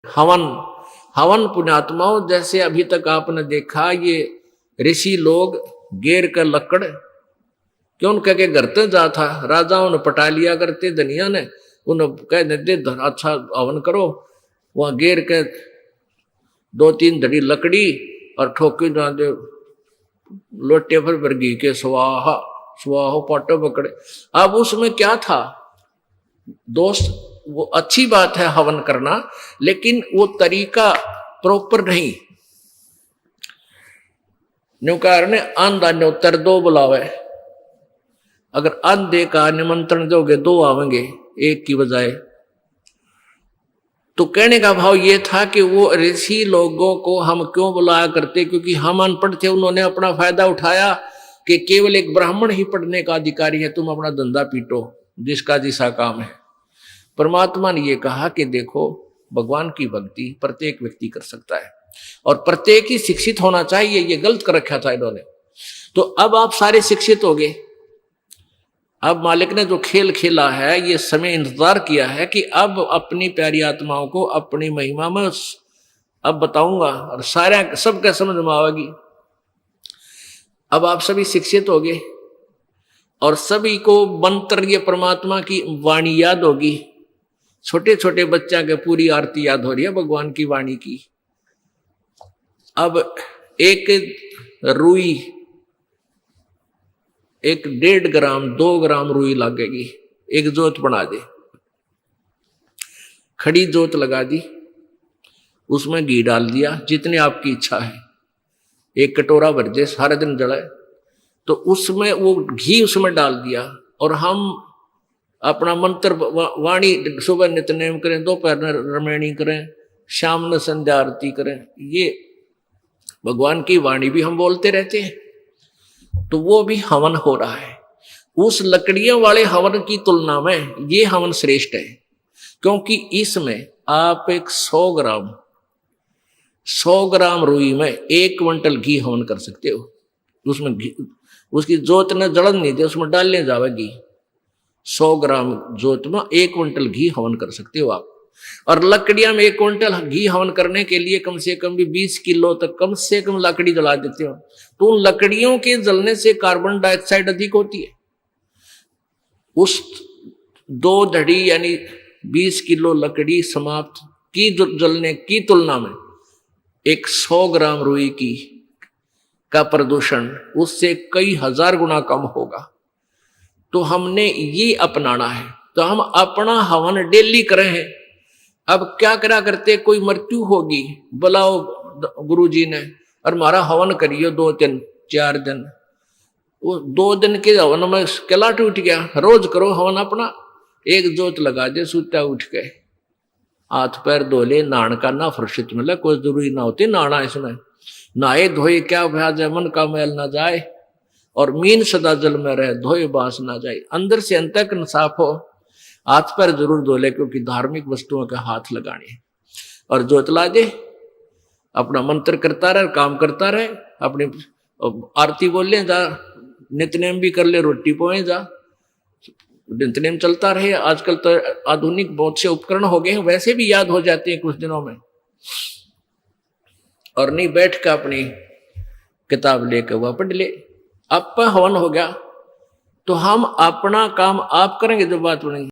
हवन हवन पुण्यात्माओं, जैसे अभी तक आपने देखा ये ऋषि लोग गेर का लकड़ क्यों कह के घर ते जा था, राजाओं ने पटा लिया करते दुनिया ने, उन्हें कह देते अच्छा हवन करो, वहां गेर के 2-3 धड़ी लकड़ी और ठोकी जा दे लोटे पर बरगी के स्वाहा स्वाहो पाटो पकड़े। अब उसमें क्या था दोस्त, वो अच्छी बात है हवन करना, लेकिन वो तरीका प्रॉपर नहीं। न्यूकार ने आंधा न्योतर 2 बुलावे, अगर आंधे का निमंत्रण दोगे 2 आवेंगे 1 की बजाय। तो कहने का भाव ये था कि वो ऋषि लोगों को हम क्यों बुलाया करते, क्योंकि हम अनपढ़ थे, उन्होंने अपना फायदा उठाया कि केवल एक ब्राह्मण ही पढ़ने का अधिकारी है, तुम अपना धंधा पीटो जिसका जिसा काम है। परमात्मा ने ये कहा कि देखो भगवान की भक्ति प्रत्येक व्यक्ति कर सकता है और प्रत्येक ही शिक्षित होना चाहिए, ये गलत कर रखा था इन्होंने। तो अब आप सारे शिक्षित हो गए। अब मालिक ने जो खेल खेला है, ये समय इंतजार किया है कि अब अपनी प्यारी आत्माओं को अपनी महिमा में अब बताऊंगा और सारा सबका समझ में आवेगी। अब आप सभी शिक्षित हो गए और सभी को मंत्र ये परमात्मा की वाणी याद होगी। छोटे छोटे बच्चा के पूरी आरती याद हो रही है भगवान की वाणी की। अब एक रुई, 1.5 ग्राम 2 ग्राम रुई लगेगी, एक जोत बना दे, खड़ी जोत लगा दी, उसमें घी डाल दिया जितनी आपकी इच्छा है, 1 कटोरा भर दे, सारे दिन जलाए। तो उसमें वो घी उसमें डाल दिया और हम अपना मंत्र वाणी सुबह नित्यनेम करें, दोपहर में रमैणी करें, शाम में संध्या आरती करें, ये भगवान की वाणी भी हम बोलते रहते हैं। तो वो भी हवन हो रहा है। उस लकड़ियों वाले हवन की तुलना में ये हवन श्रेष्ठ है, क्योंकि इसमें आप एक 100 ग्राम रुई में 1 क्विंटल घी हवन कर सकते हो। उसमें घी, उसकी जोत ने जलन नहीं दे, उसमें डालने जाएगी। 100 ग्राम जोत में 1 क्विंटल घी हवन कर सकते हो आप। और लकड़ियां में 1 क्विंटल घी हवन करने के लिए कम से कम भी 20 किलो तक कम से कम लकड़ी जला देते हो। तो उन लकड़ियों के जलने से कार्बन डाइऑक्साइड अधिक होती है। उस 2 धड़ी यानी 20 किलो लकड़ी समाप्त की जलने की तुलना में एक 100 ग्राम रुई की का प्रदूषण उससे कई हजार गुना कम होगा। तो हमने ये अपनाना है। तो हम अपना हवन डेली करें हैं। अब क्या करा करते, कोई मृत्यु होगी, बुलाओ गुरुजी ने और हमारा हवन करियो 2 दिन 4 दिन। वो 2 दिन के हवन में किला टूट गया। रोज करो हवन अपना, एक जोत लगा दे, सूता उठ के हाथ पैर धो ले, नहान का ना फुर्सत मिले, कोई जरूरी ना होती नहाना। इसमें नहाए धोए क्या भ्याज है, मन का मैल ना जाए और मीन सदा जल में रहे, धोए बास ना जाए। अंदर से अंत तक साफ हो, हाथ पैर जरूर धो ले, क्योंकि धार्मिक वस्तुओं के हाथ लगाने। और जोत ला दे, अपना मंत्र करता रहे, काम करता रहे, अपनी आरती बोल ले, जा नित्यनेम भी कर ले, रोटी पोए जा, नित्यनेम चलता रहे। आजकल तो आधुनिक बहुत से उपकरण हो गए हैं, वैसे भी याद हो जाते हैं कुछ दिनों में। और नहीं बैठ कर अपनी किताब लेकर वह पढ़ ले। अब हवन हो गया तो हम अपना काम आप करेंगे, जो बात बनेगी।